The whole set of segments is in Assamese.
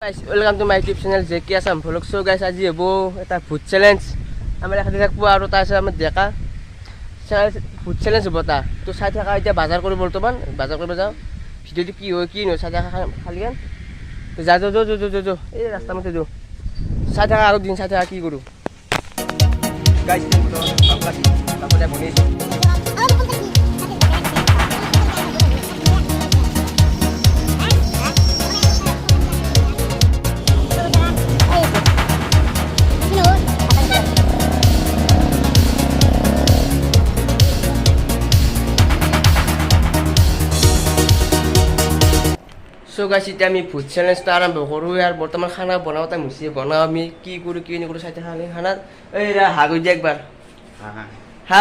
Guys, welcome to my YouTube channel JK Assam Vlog. So guys, আজি হ'ব এটা ফুড চ্যালেঞ্জ আমাৰ এখানে থাকব আৰু তাছে আমাৰ দেখা ফুড চ্যালেঞ্জ হ'ব তা তো চাই থাকা এতিয়া বাজাৰ কৰি বৰ্তমান বাজাৰ কৰিব যাও ভিডিওটো কি হয় কি নহয় চাই থাকা খালি গান তো যা যা যা যা এই ৰাস্তা মতে যা চাই থাকা আৰু দিন চাই থাকা কি কৰো গাইস তো আমৰা বনিছো So guys, এতিয়া আমি ফুড চ্যালেঞ্জটা আৰম্ভ কৰোঁ আৰু বৰ্তমান খানা বনাওঁতে মুছি বনাওঁ আমি কি কৰোঁ কি নকৰোঁ চাই থাকা খানাত এই হাগৈ দিয়া একবাৰ হা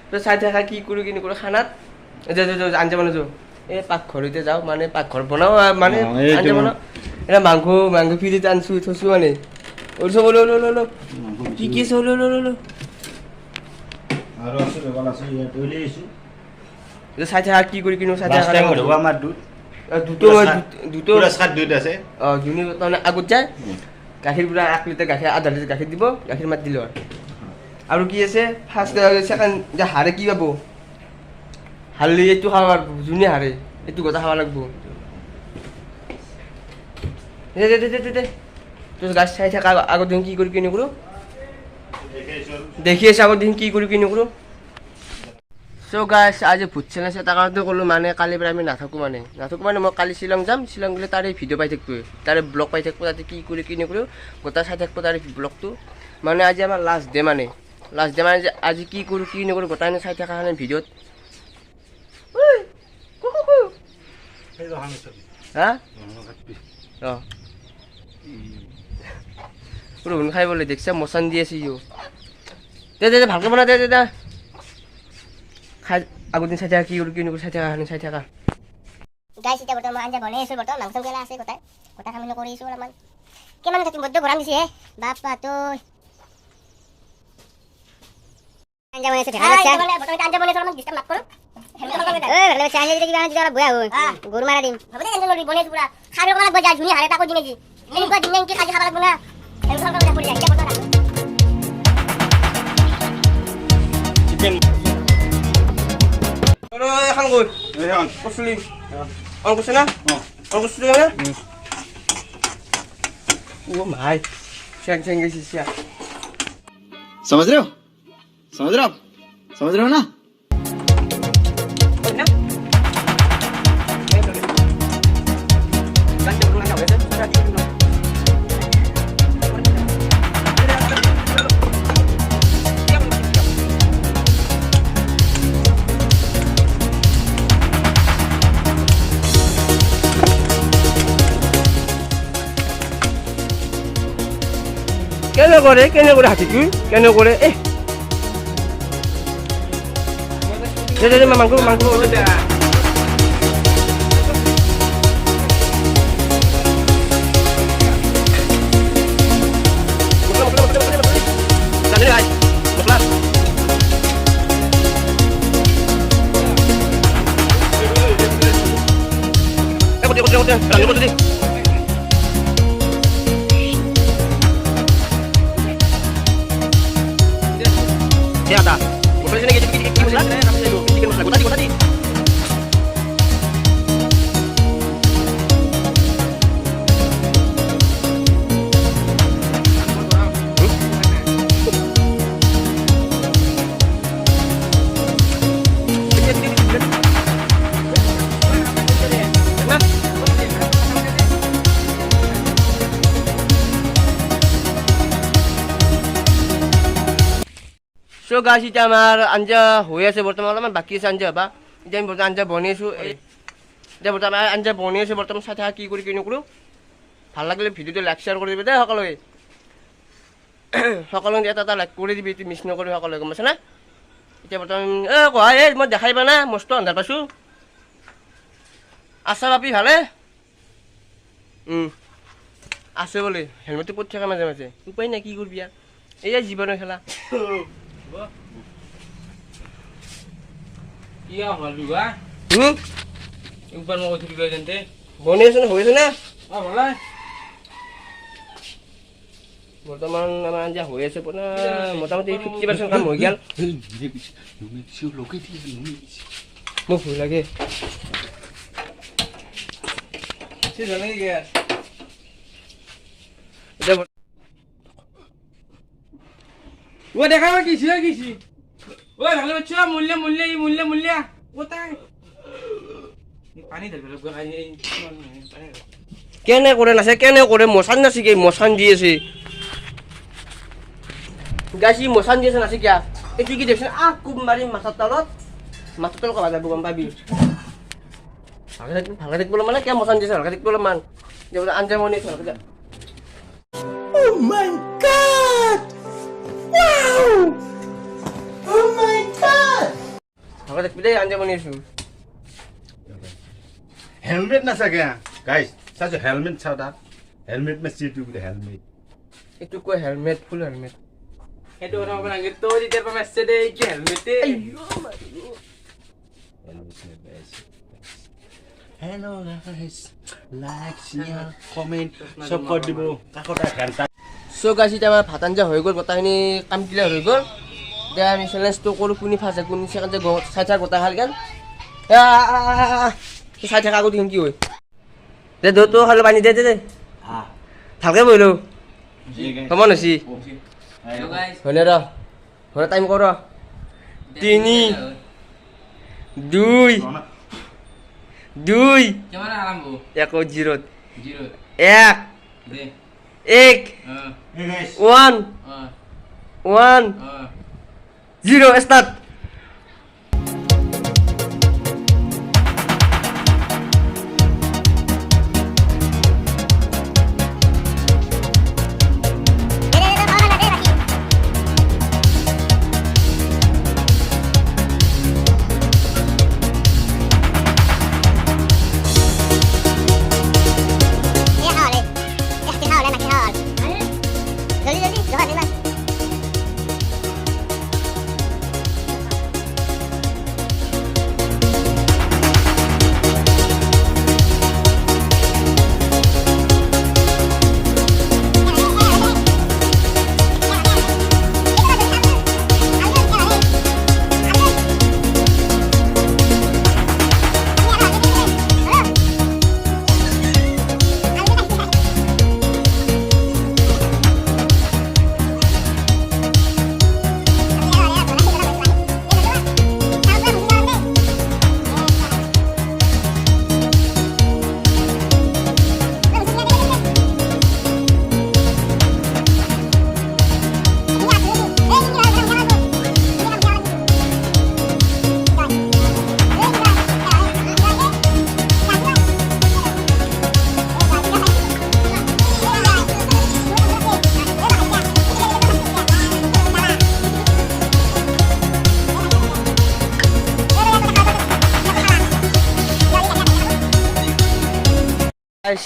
তো চাই থাকা কি কৰোঁ কি নকৰোঁ খানাত আঞ্জা বনাওঁ যাওঁ এই পাকঘৰতে যাওঁ মানে পাকঘৰ বনাওঁ মানে আঞ্জা বনাওঁ এটা মাংস ফ্ৰিজত আনিছোঁ থৈছোঁ মানে ওলছ ল কি কি আছে ল আৰু আছে বেবাল আছে ইয়াত লৈ আহিছোঁ চাই থাকা কি কৰি কিনো চাই থাকা আমাৰ দুটো দুধ আছে যোনে তাৰমানে আগত যায় গাখীৰ পুৰা 1 লিটাৰ গাখীৰ আধা লিটাৰ গাখীৰ দিব গাখীৰ মাত দিলোঁ আৰু কি আছে ফাৰ্ষ্ট ছেকেণ্ড যে হাৰে কি পাব হাৰলি এইটো খাব পাৰিব যোনে হাৰে এইটো গোটা খাব লাগিব দে তো গাছ চাই থাকা আগত দিন কি কৰি কিনো কৰোঁ দেখি আছে আগত দিন কি কৰি কিনো কৰোঁ So guys, আজি ফুড চ্যালেঞ্জ এটা কাৰণতে ক'লোঁ মানে কালিৰ পৰা আমি নাথাকোঁ মানে মই কালি শ্বিলং যাম শ্বিলং গ'লে তাৰে ভিডিঅ' পাই থাকিব তাৰে ব্লগ পাই থাকিব তাতে কি কৰি কি নকৰোঁ গোটা চাই থাকিব তাৰে ব্লগটো মানে আজি আমাৰ লাষ্ট ডে মানে আজি কি কৰোঁ কি নকৰোঁ গোটাই চাই থকা কাৰণে ভিডিঅ'ত হা অঁ ৰহুন খাই বোলে দেখিছা মচান দি আছে ইও দে ভালকৈ বনা দে খাই আগতে চাই থাকা কি কৰোঁ কি নকৰোঁ চাই থাকা গাইছ এতিয়া বৰ্তমান আঞ্জা বনাই আছোঁ বৰ্তমান মাংস গেলা আছে গোটা কামনি কৰি আছোঁ অলপমান কিমান থাকিম বদ্ধ গৰম দিছে বাপা তই আঞ্জা বনাইছোঁ বৰ্তমান আঞ্জা বনাইছোঁ অলপমান ডিষ্টাৰ্ব নকৰোঁ গৰু মাৰা দিম বনাইছোঁ পুৰা খাব লাগিব যা ধুনীয়া হাৰে তাকো দিনে যি এনেকুৱা দিনে কি কাজি খাব লাগিব না এখন গৈ কচুলি অন করছে না অন করছে না ও ভাই শেং গেছি সিয়া समझ रहे हो आप समझ रहे हो ना কেন করে হাতি তুই কেন করে মাংস Siapa? Boleh sini gini masalah? Bikin masalah. Gua tadi. So guys, এতিয়া আমাৰ আঞ্জা হৈ আছে বৰ্তমান অলপমান বাকী আছে আঞ্জা হবা এতিয়া আমি বৰ্তমান আঞ্জা বনাই আছোঁ এতিয়া বৰ্তমান আঞ্জা বনাই আছোঁ বৰ্তমান চাই থাকা কি কৰি কি নকৰোঁ ভাল লাগিলে ভিডিঅ'টো লাইক শ্বেয়াৰ কৰি দিবি দেই সকলোৱে এটা লাইক কৰি দিবি মিছ নকৰি সকলোৱে গম পাইছা না এতিয়া বৰ্তমান কোৱা মই দেখাই পা না মস্ত আন্ধাৰ পাইছোঁ আছা বাপি ভালে আছে বোলে হেলমেটটো পৰি থাকে মাজে মাজে উপায় নাই কি কৰিবি আৰু এয়া জীৱনৰ খেলা Iya, malu juga. Umpan mau jadi ganti. বনি আছে হৈ আছে না ভালাই বৰ্তমান আমাৰ আঞ্জা হৈ আছে মোটামুটি 50% কাম হৈ গ'ল মোক ভয় লাগে ও দেখা কিছি কিছি ও ভালে বাচ্চা মূল্য মূল্য ই মূল্য মূল্য কোথায় পানি ধরবে পানি কেনে কৰে নাছে কেনে কৰে মচান নাছে কি মচান দি আছে গাছি মচান দি আছে নাছে কিয়া এইটো কি দেখছ কুব মাৰি মাথাৰ তলত কবা যাব গম পাবি ভালকে থাকিব মানে কিয় মচান দিছে ভালকে থাকিব মান আঞ্জা মনি ভালকে Oh my god! Wow! Oh my god! ভালকে থাকিবি দেই আঞ্জা মনি আছো हेलमेट ना सके गाइस साजो हेलमेट छ दा हेलमेट में सीट उले हेलमेट এইটো কয় হেলমেট ফুল helmet itu orang orang gitu di depan masjid deh iki helmet helmet में बेस hello guys like share comment सब कर दिबो काकोटा घंटा সো গাইছ এতিয়া আমাৰ ভাত আঞ্জা হৈ গ'ল গোটাখিনি কাম ক্লিয়াৰ হৈ গ'ল এতিয়া আমি চেলেঞ্জটো কৰোঁ কোনে ফাৰ্ষ্ট হয় কোনে ছেকেণ্ড চাই থাকা গোটা খাল গান চাই থাকা আগত কি হয় দে তো খালো পানী দে দে हां ভালকে বহিলো जी गाइस সমান হৈছি Hello guys হয়নে ৰ ঘৰৰ টাইম কৰ 3 2 2 gimana alam bu 1 0 zero 1 deh 1 hey guys 1 1 0 start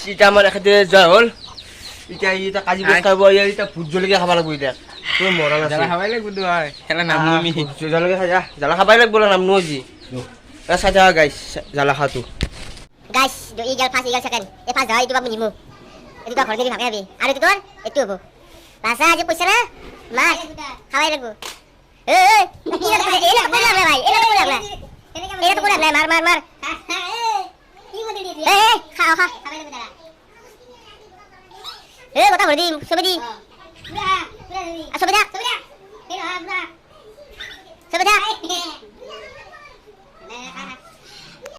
সিটা আমার এখানে জয় হল এটা এটা কাজি বস খাব এটা ভূত জলকীয়া খাব লাগব এটা তোর মরা না jalan hawai lagi dua kala namu mi জলকীয়া খাই যা জ্বালা খাবাই লাগব নাম নজি সাই থাকা গাইস জ্বালা খাতো guys do igal pas igal second e pas dai itu bab nimu itu ka ঘর দিবি ভাবে হবে আর itu তোর একটু হবো পাসা আজ পয়সা না মার খাওয়াই লাগবো এ কি লাগবে এলা বলা ভাই এলা বলা এলা তো বলা মার মার মার কি বলি দিবি এ খাও খা খাওয়াই লাগবে দাঁড়া এ কথা বলি সবে দি পুরা পুরা দিবি সবে দা